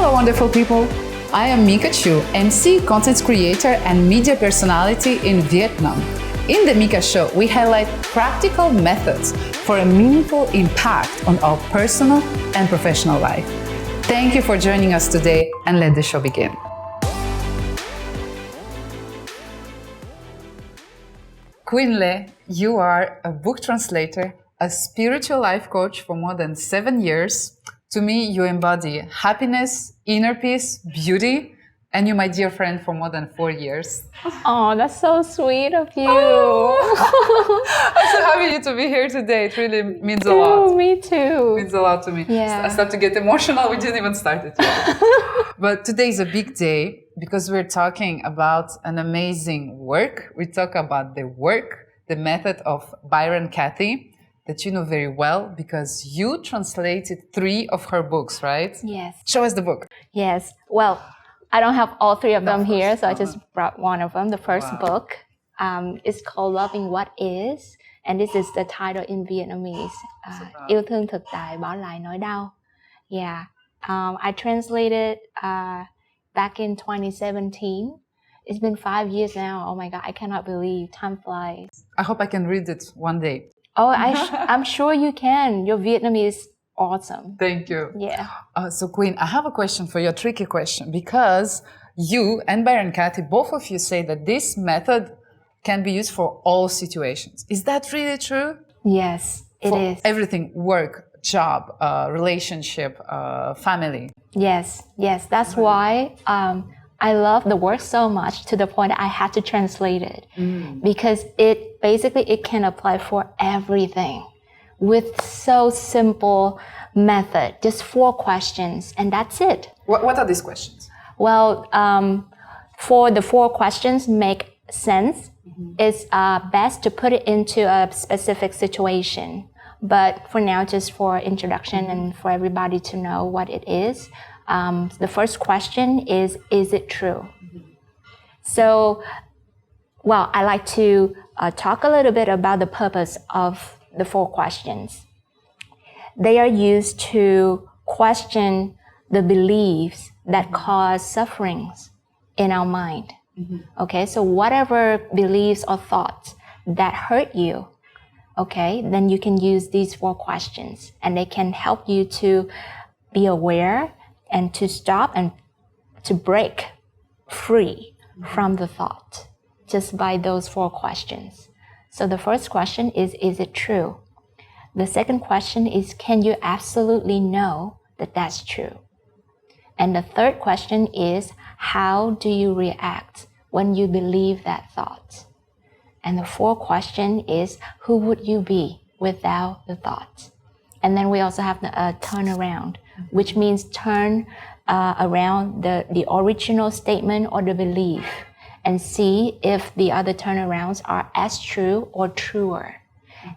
Hello, wonderful people. I am Micka, MC, content creator, and media personality in Vietnam. In the Micka Show, we highlight practical methods for a meaningful impact on our personal and professional life. Thank you for joining us today, and let the show begin. Quỳnh, you are a book translator, a spiritual life coach for more than 7 years. To me, you embody happiness, inner peace, beauty, and you're my dear friend for more than 4 years. Oh, that's so sweet of you. Oh. I'm so happy to be here today. It really means a lot. Me too. It means a lot to me. Yeah. I start to get emotional. We didn't even start it yet. But today is a big day because we're talking about an amazing work. We talk about the work, the method of Byron Katie, that you know very well because you translated 3 of her books, right? Yes. Show us the book. Yes. Well, I don't have all 3 of them here, so I just brought one of them. The first book is called Loving What Is, and this is the title in Vietnamese. Yêu thương thực tại, bỏ lại nỗi đau. Yeah. I translated back in 2017. It's been 5 years now. Oh my God, I cannot believe time flies. I hope I can read it one day. Oh, I'm sure you can. Your Vietnamese is awesome. Thank you. Yeah. So Quỳnh, I have a question for you, a tricky question, because you and Byron Katie, both of you say that this method can be used for all situations. Is that really true? Yes, it is. Everything, work, job, relationship, family. Yes. That's why I love the work so much to the point that I had to translate it because it can apply for everything with so simple method, just 4 questions, and that's it. What are these questions? Well, for the 4 questions make sense, it's best to put it into a specific situation. But for now, just for introduction and for everybody to know what it is, the first question is it true? So, well, I like to talk a little bit about the purpose of the 4 questions. They are used to question the beliefs that cause sufferings in our mind. Okay, so whatever beliefs or thoughts that hurt you, okay, then you can use these 4 questions and they can help you to be aware and to stop and to break free from the thought just by those 4 questions. So the first question is it true? The second question is, can you absolutely know that that's true? And the third question is, how do you react when you believe that thought? And the fourth question is, who would you be without the thought? And then we also have the turnaround, which means turn around the original statement or the belief and see if the other turnarounds are as true or truer.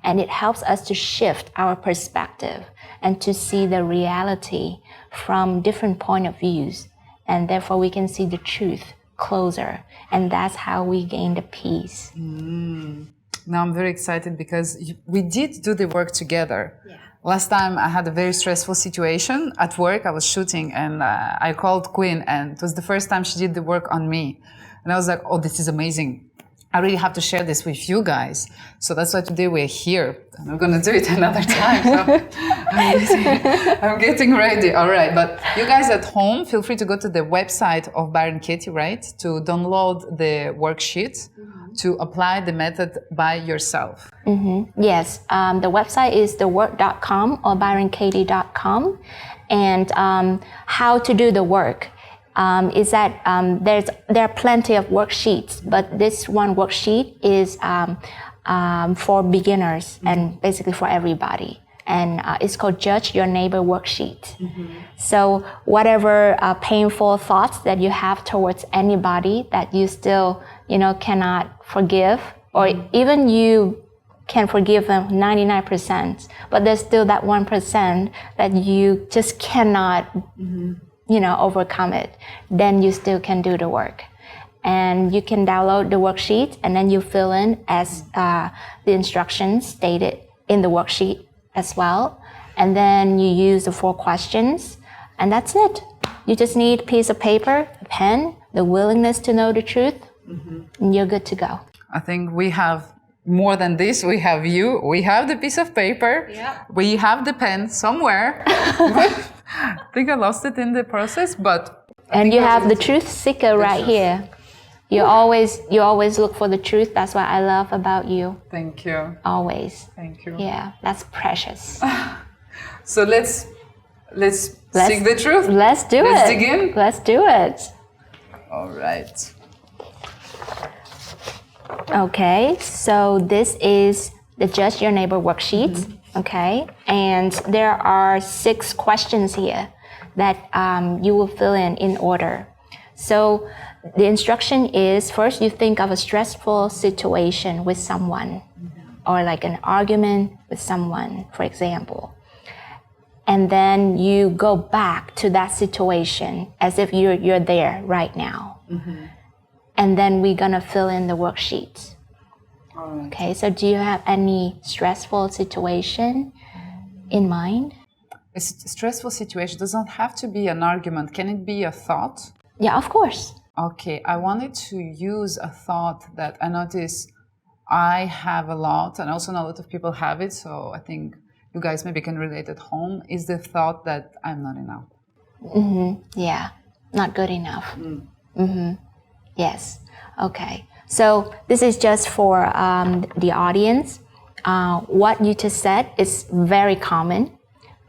And it helps us to shift our perspective and to see the reality from different point of views. And therefore we can see the truth closer. And that's how we gain the peace. Now I'm very excited because we did do the work together. Yeah. Last time I had a very stressful situation at work. I was shooting and I called Quỳnh and it was the first time she did the work on me. And I was like, oh, this is amazing. I really have to share this with you guys. So that's why today we're here. And we're going to do it another time. So I'm getting ready. All right. But you guys at home, feel free to go to the website of Byron Katie, right? To download the worksheet to apply the method by yourself. Yes. The website is thework.com or byronkatie.com. And how to do the work. Is that there are plenty of worksheets, but this one worksheet is for beginners and basically for everybody. And it's called Judge Your Neighbor Worksheet. So whatever painful thoughts that you have towards anybody that you still, cannot forgive, or even you can forgive them 99%, but there's still that 1% that you just cannot overcome it, then you still can do the work. And you can download the worksheet and then you fill in as the instructions stated in the worksheet as well. And then you use the 4 questions and that's it. You just need a piece of paper, a pen, the willingness to know the truth, and you're good to go. I think we have more than this. We have you. We have the piece of paper. Yeah. We have the pen somewhere. I think I lost it in the process, but. And you have the truth seeker right here. You always look for the truth. That's what I love about you. Thank you. Always. Thank you. Yeah, that's precious. So let's seek the truth. Let's do it. Let's dig in. Let's do it. All right. Okay, so this is the Judge Your Neighbor worksheet. Okay, and there are 6 questions here that you will fill in order. So the instruction is, first you think of a stressful situation with someone, or like an argument with someone, for example. And then you go back to that situation as if you're there right now. And then we're gonna fill in the worksheet. Right. Okay, so do you have any stressful situation in mind? A stressful situation does not have to be an argument. Can it be a thought? Yeah, of course. Okay, I wanted to use a thought that I notice I have a lot, and also a lot of people have it, so I think you guys maybe can relate at home, is the thought that I'm not enough. Yeah, not good enough. Yes. Okay. So this is just for the audience. What you just said is very common,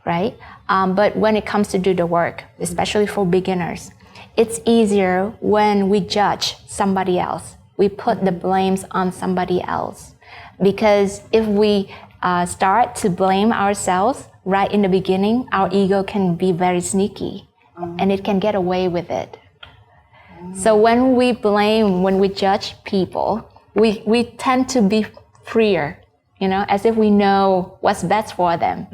right? But when it comes to do the work, especially for beginners, it's easier when we judge somebody else. We put the blames on somebody else. Because if we start to blame ourselves right in the beginning, our ego can be very sneaky and it can get away with it. So when we blame, when we judge people, we tend to be freer, as if we know what's best for them,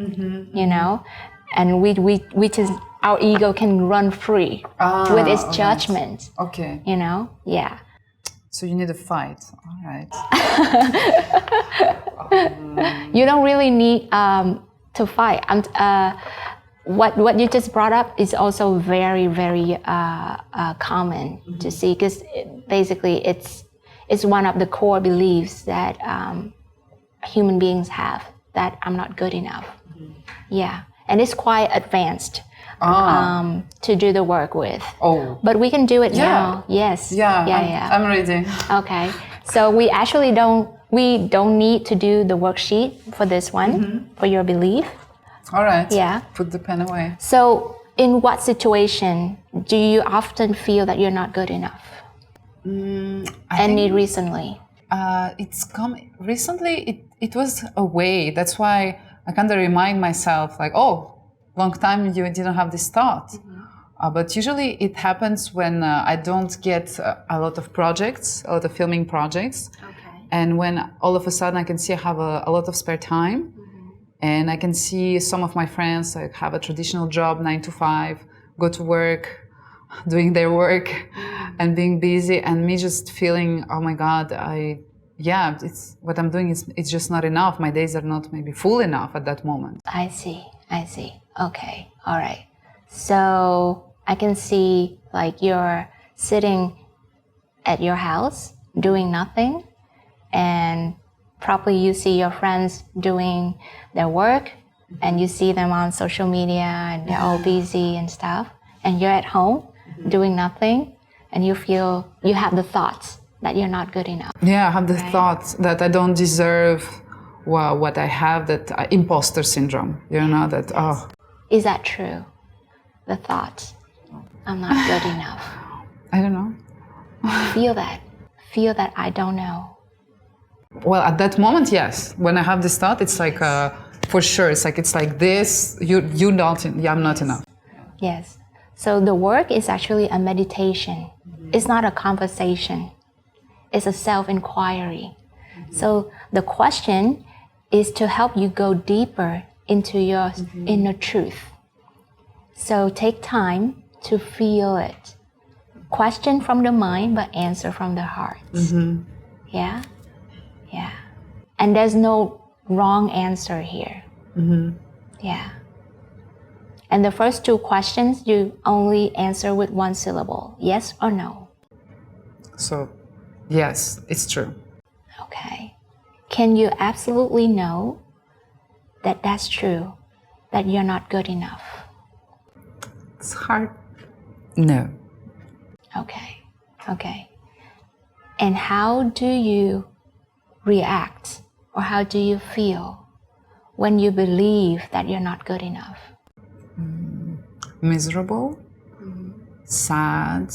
and we just, our ego can run free with its judgment. Okay. Yeah. So you need a fight. All right. You don't really need to fight. What you just brought up is also very, very common to see, because basically it's one of the core beliefs that human beings have, that I'm not good enough. Yeah, and it's quite advanced to do the work with. Oh. But we can do it now. Yes. Yeah. I'm ready. Okay. So we actually don't need to do the worksheet for this one, for your belief. All right. Yeah. Put the pen away. So in what situation do you often feel that you're not good enough? Any recently? It's come recently. It was a way. That's why I kind of remind myself, like, oh, long time you didn't have this thought. But usually it happens when I don't get a lot of projects, a lot of filming projects. Okay. And when all of a sudden I can see I have a lot of spare time. And I can see some of my friends like have a traditional job, 9 to 5, go to work, doing their work and being busy, and me just feeling, oh my God, it's what I'm doing it's just not enough. My days are not maybe full enough at that moment. I see. Okay. All right. So I can see like you're sitting at your house doing nothing, and probably you see your friends doing their work, and you see them on social media and they're all busy and stuff, and you're at home doing nothing, and you feel you have the thoughts that you're not good enough. Yeah, I have the thoughts that I don't deserve what I have, that imposter syndrome, that, oh. Is that true? The thought, I'm not good enough. I don't know. Feel that I don't know. Well, at that moment, yes. When I have this thought, it's like, for sure, it's like this, I'm not enough. Yes. So the work is actually a meditation. It's not a conversation. It's a self-inquiry. So the question is to help you go deeper into your inner truth. So take time to feel it. Question from the mind, but answer from the heart. Yeah? Yeah. And there's no wrong answer here. Yeah. And the first two questions, you only answer with one syllable, yes or no. So, yes, it's true. Okay. Can you absolutely know that that's true, that you're not good enough? It's hard. No. Okay. Okay. And how do you react, or how do you feel when you believe that you're not good enough? Miserable, sad,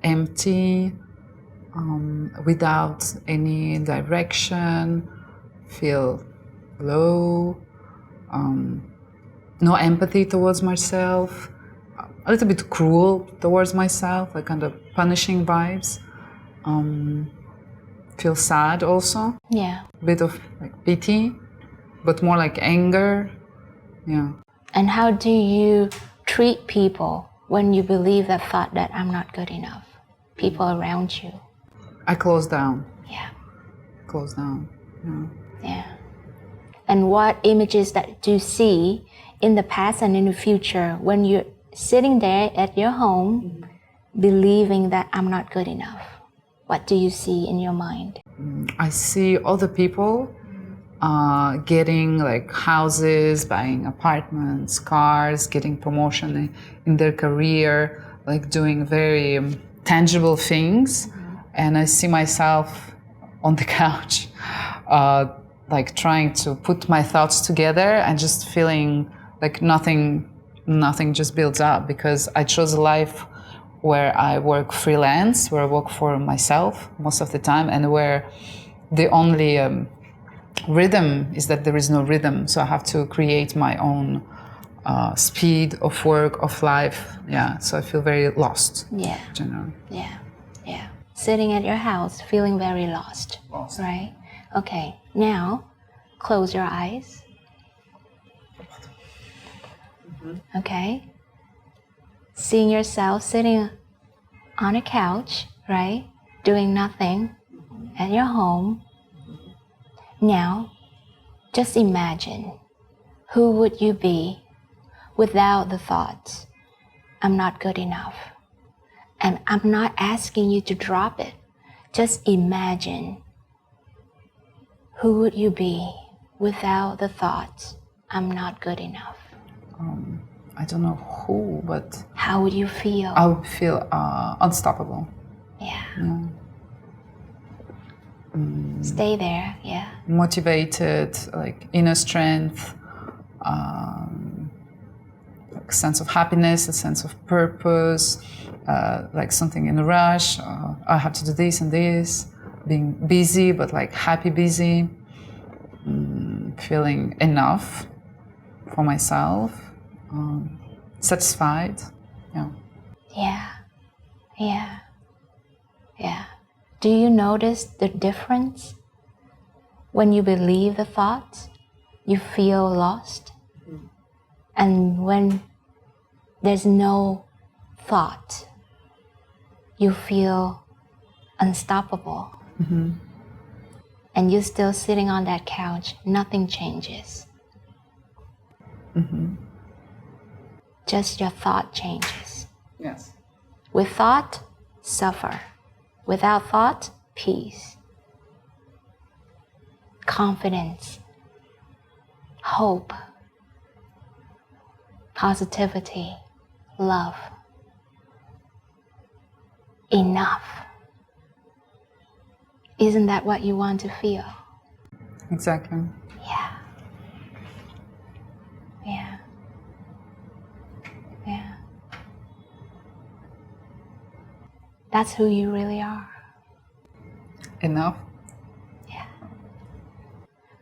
empty, without any direction, feel low, no empathy towards myself, a little bit cruel towards myself, like kind of punishing vibes. Feel sad also, Yeah. a bit of like pity, but more like anger. Yeah. And how do you treat people when you believe that thought that I'm not good enough? People around you. I close down. Yeah. Close down. Yeah. Yeah. And what images that do you see in the past and in the future when you're sitting there at your home believing that I'm not good enough? What do you see in your mind? I see other people getting like houses, buying apartments, cars, getting promotion in their career, like doing very tangible things. And I see myself on the couch, like trying to put my thoughts together and just feeling like nothing just builds up, because I chose a life where I work freelance, where I work for myself most of the time, and where the only rhythm is that there is no rhythm. So I have to create my own speed of work, of life. Yeah, so I feel very lost. Yeah. Generally. Yeah. Yeah. Sitting at your house feeling very lost. Right? Okay. Now, close your eyes. Okay. Seeing yourself sitting on a couch, right? Doing nothing at your home. Now, just imagine, who would you be without the thoughts, I'm not good enough? And I'm not asking you to drop it. Just imagine, who would you be without the thoughts, I'm not good enough? I don't know who, but how would you feel? I would feel unstoppable. Yeah. Stay there. Yeah. Motivated, like inner strength, like sense of happiness, a sense of purpose, like something in a rush. I have to do this and this. Being busy, but like happy busy. Feeling enough for myself. Satisfied. Yeah. Yeah. Yeah. Yeah. Do you notice the difference? When you believe the thoughts, you feel lost. And when there's no thought, you feel unstoppable. And you're still sitting on that couch, nothing changes. Just your thought changes. Yes. With thought, suffer. Without thought, peace. Confidence. Hope. Positivity. Love. Enough. Isn't that what you want to feel? Exactly. Yeah. Yeah. Yeah. That's who you really are. Enough. Yeah.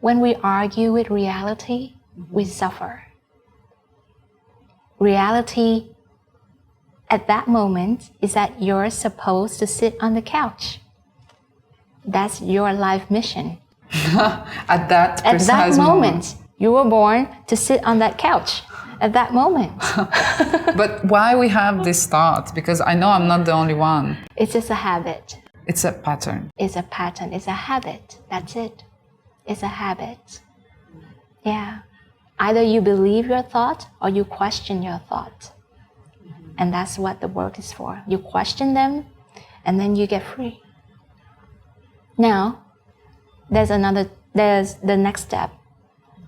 When we argue with reality, we suffer. Reality at that moment is that you're supposed to sit on the couch. That's your life mission. At that precise moment, you were born to sit on that couch. At that moment. But why we have this thought? Because I know I'm not the only one. It's just a habit. It's a pattern. It's a pattern. It's a habit. That's it. It's a habit. Yeah. Either you believe your thought or you question your thought. And that's what the work is for. You question them and then you get free. Now, there's the next step.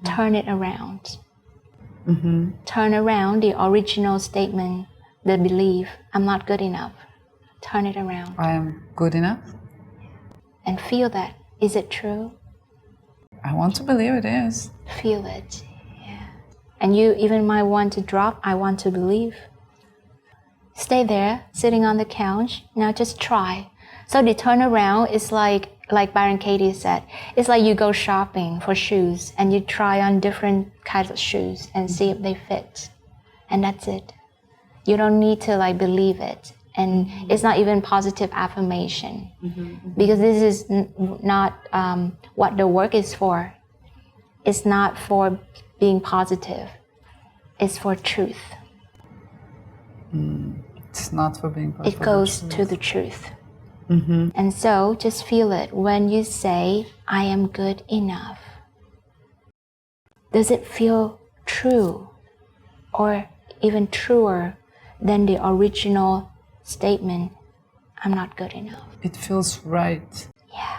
Turn it around. Turn around the original statement, the belief, I'm not good enough. Turn it around. I am good enough. And feel that. Is it true? I want to believe it is. Feel it. Yeah. And you even might want to drop, I want to believe. Stay there, sitting on the couch. Now just try. So the turnaround is like Byron Katie said, it's like you go shopping for shoes and you try on different kinds of shoes and see if they fit. And that's it. You don't need to like believe it. And it's not even positive affirmation. Because this is not what the work is for. It's not for being positive. It's for truth. It's not for being positive. It goes to the truth. And so just feel it when you say, I am good enough. Does it feel true or even truer than the original statement, I'm not good enough? It feels right. Yeah.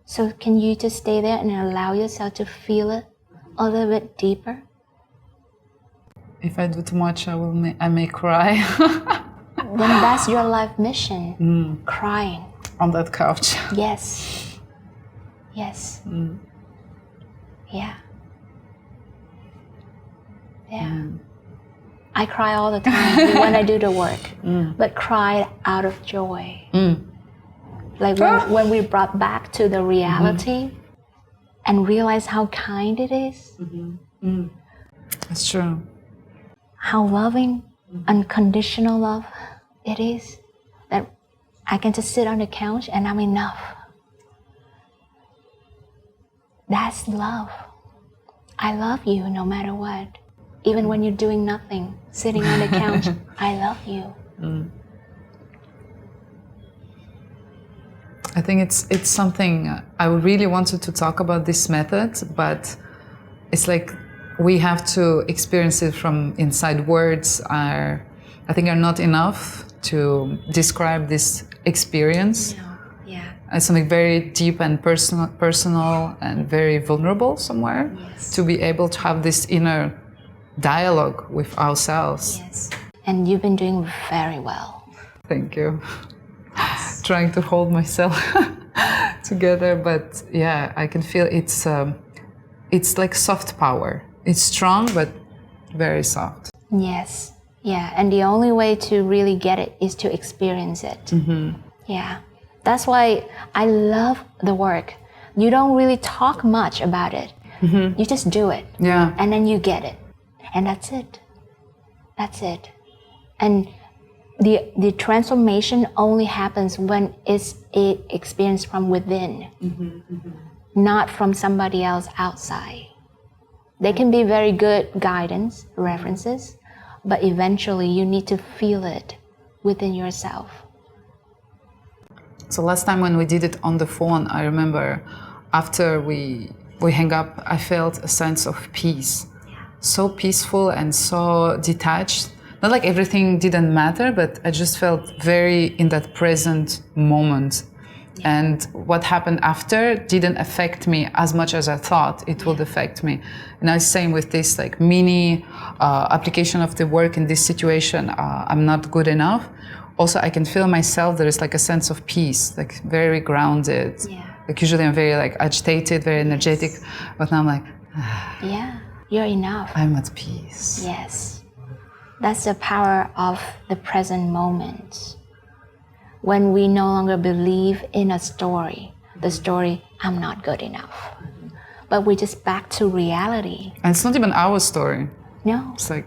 So can you just stay there and allow yourself to feel it a little bit deeper? If I do too much, I may cry. Then that's your life mission. Crying. On that couch. Yes. Yes. Yeah. Yeah. I cry all the time when I do the work, but cry out of joy. Like when we brought back to the reality and realize how kind it is. That's true. How loving, unconditional love it is. That I can just sit on the couch and I'm enough. That's love. I love you no matter what. Even when you're doing nothing, sitting on the couch, I love you. I think it's something I really wanted to talk about this method, but it's like we have to experience it from inside. Words I think are not enough to describe this experience. Yeah. It's something very deep and personal and very vulnerable somewhere. To be able to have this inner dialogue with ourselves. Yes. And you've been doing very well. Thank you. Trying to hold myself together, but yeah, I can feel it's like soft power. It's strong, but very soft. Yes. Yeah. And the only way to really get it is to experience it. Yeah. That's why I love the work. You don't really talk much about it. You just do it. Yeah. And then you get it. And that's it. That's it. And the transformation only happens when it's experienced from within, not from somebody else outside. They can be very good guidance, references, but eventually you need to feel it within yourself. So last time when we did it on the phone, I remember after we hang up, I felt a sense of peace. So peaceful and so detached. Not like everything didn't matter, but I just felt very in that present moment. And what happened after didn't affect me as much as I thought it would affect me. And I was saying with this like mini application of the work in this situation, I'm not good enough. Also, I can feel myself, there is like a sense of peace, like very grounded. Like usually I'm very like agitated, very energetic, but now I'm like, yeah, you're enough. I'm at peace. Yes. That's the power of the present moment. When we no longer believe in a story, the story, I'm not good enough. But we just back to reality. And it's not even our story. No. It's like...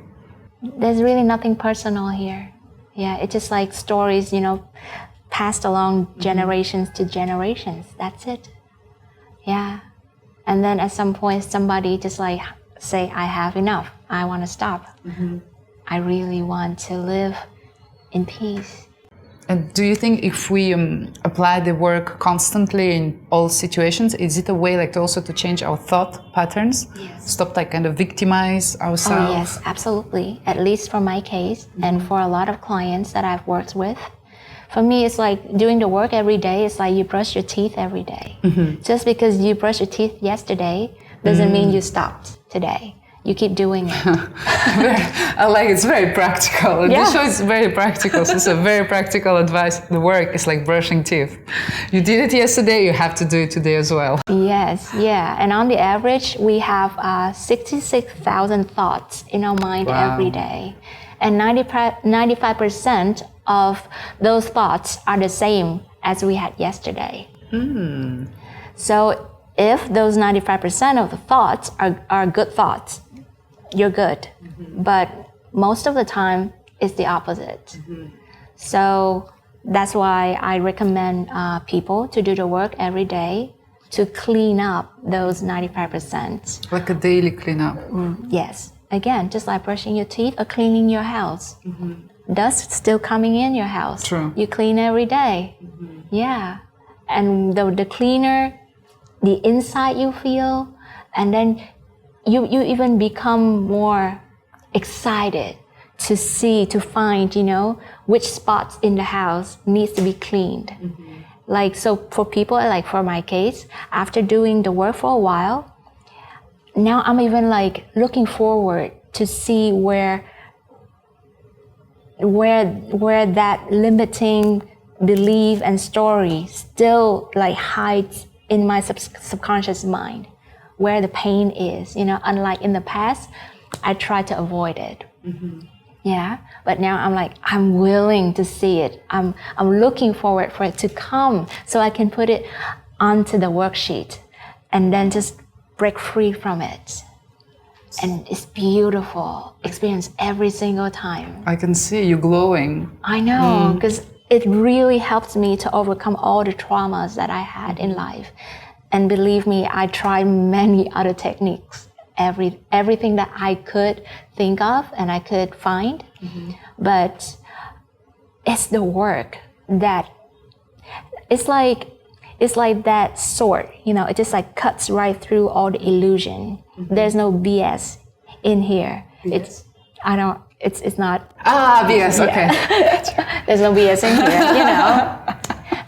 There's really nothing personal here. Yeah, it's just like stories, passed along generations to generations. That's it. Yeah. And then at some point, somebody just like say, I have enough. I want to stop. I really want to live in peace. And do you think if we apply the work constantly in all situations, is it a way like also to change our thought patterns? Yes. Stop like kind of victimize ourselves? Oh yes, absolutely. At least for my case and for a lot of clients that I've worked with. For me, it's like doing the work every day. It's like you brush your teeth every day. Just because you brush your teeth yesterday doesn't mean you stopped today. You keep doing it. I like it's very practical. Yeah. This show is very practical. So it's a very practical advice. The work is like brushing teeth. You did it yesterday, you have to do it today as well. Yes, yeah. And on the average, we have 66,000 thoughts in our mind every day. And 95% of those thoughts are the same as we had yesterday. So if those 95% of the thoughts are good thoughts, you're good. But most of the time, it's the opposite. So that's why I recommend people to do the work every day to clean up those 95%. Like a daily cleanup. Yes. Again, just like brushing your teeth or cleaning your house. Dust still coming in your house. True. You clean every day. Yeah. And the cleaner, the inside you feel, and then you even become more excited to see, to find, which spots in the house needs to be cleaned. Like, so for people, like for my case, after doing the work for a while, now I'm even like looking forward to see where that limiting belief and story still like hides in my subconscious mind, where the pain is. Unlike in the past, I tried to avoid it. Yeah, but now I'm like, I'm willing to see it. I'm looking forward for it to come so I can put it onto the worksheet and then just break free from it. And it's beautiful experience every single time. I can see you glowing. I know, because it really helps me to overcome all the traumas that I had in life. And believe me, I tried many other techniques, everything that I could think of and I could find. But it's the work that, it's like that sword, it just like cuts right through all the illusion. There's no BS in here. BS? It's not. BS, okay. There's no BS in here,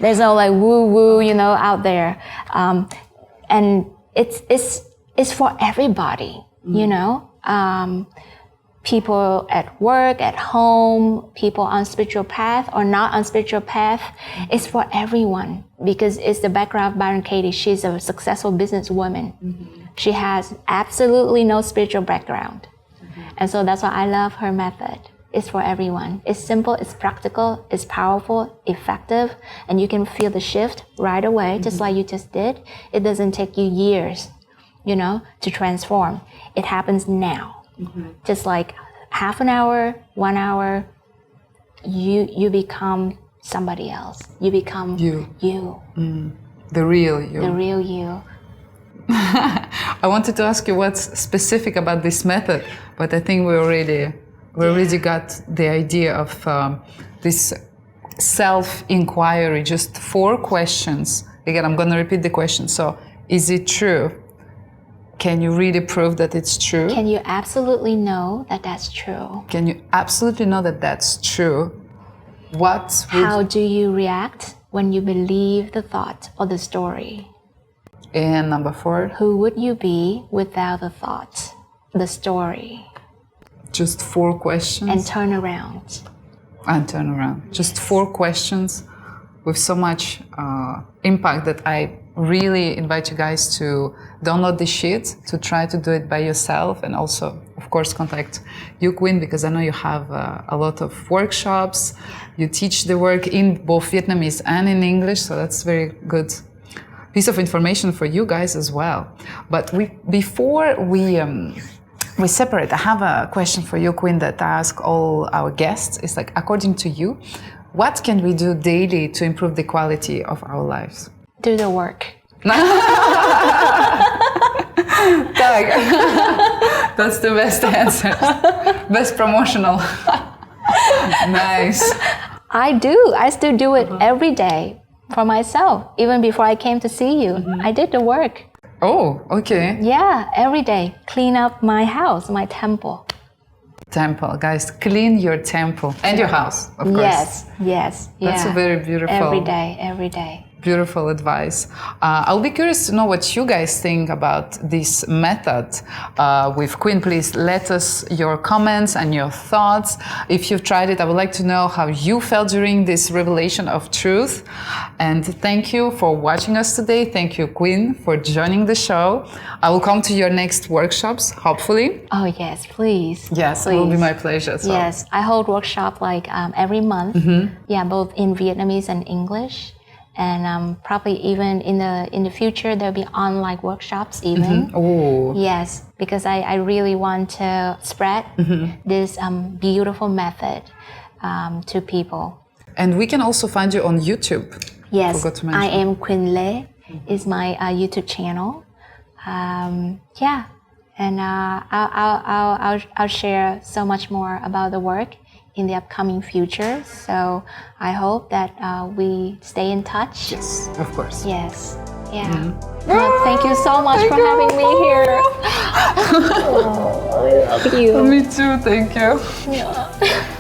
There's no like woo-woo, out there. And it's for everybody, people at work, at home, people on spiritual path or not on spiritual path. It's for everyone because it's the background of Byron Katie. She's a successful businesswoman. She has absolutely no spiritual background. And so that's why I love her method. It's for everyone. It's simple, it's practical, it's powerful, effective, and you can feel the shift right away, just like you just did. It doesn't take you years, to transform. It happens now. Just like half an hour, 1 hour, you become somebody else. You become you. The real you. The real you. I wanted to ask you what's specific about this method, but I think we already got the idea of this self-inquiry, just 4 questions. Again, I'm going to repeat the question. So, is it true? Can you really prove that it's true? Can you absolutely know that that's true? Can you absolutely know that that's true? How do you react when you believe the thought or the story? And number 4? Who would you be without the thought, the story? Just 4 questions. And turn around. Just 4 questions with so much impact that I really invite you guys to download the sheet, to try to do it by yourself, and also, of course, contact you, Quỳnh, because I know you have a lot of workshops. You teach the work in both Vietnamese and in English, so that's very good piece of information for you guys as well. But before we separate, I have a question for you, Quỳnh, that I ask all our guests. It's like, according to you, what can we do daily to improve the quality of our lives? Do the work. That's the best answer. Best promotional. Nice. I do. I still do it every day for myself. Even before I came to see you, I did the work. Oh, okay. Yeah, every day. Clean up my house, my temple. Temple, guys, clean your temple and your house, of course. Yes. That's a very beautiful. Every day. Beautiful advice. I'll be curious to know what you guys think about this method with Quỳnh. Please let us your comments and your thoughts. If you've tried it, I would like to know how you felt during this revelation of truth. And thank you for watching us today. Thank you, Quỳnh, for joining the show. I will come to your next workshops, hopefully. Oh, yes, please. Yes, it will be my pleasure. So. Yes, I hold workshop like every month. Yeah, both in Vietnamese and English. And probably even in the future, there'll be online workshops even. Oh. Yes, because I really want to spread this beautiful method to people. And we can also find you on YouTube. Yes, I am Quỳnh Lê is my YouTube channel. Yeah, and I'll share so much more about the work in the upcoming future. So I hope that we stay in touch. Yes, of course. Yes. Yeah. Well, thank you so much for having me here. Oh, I love you. Me too, thank you. Yeah.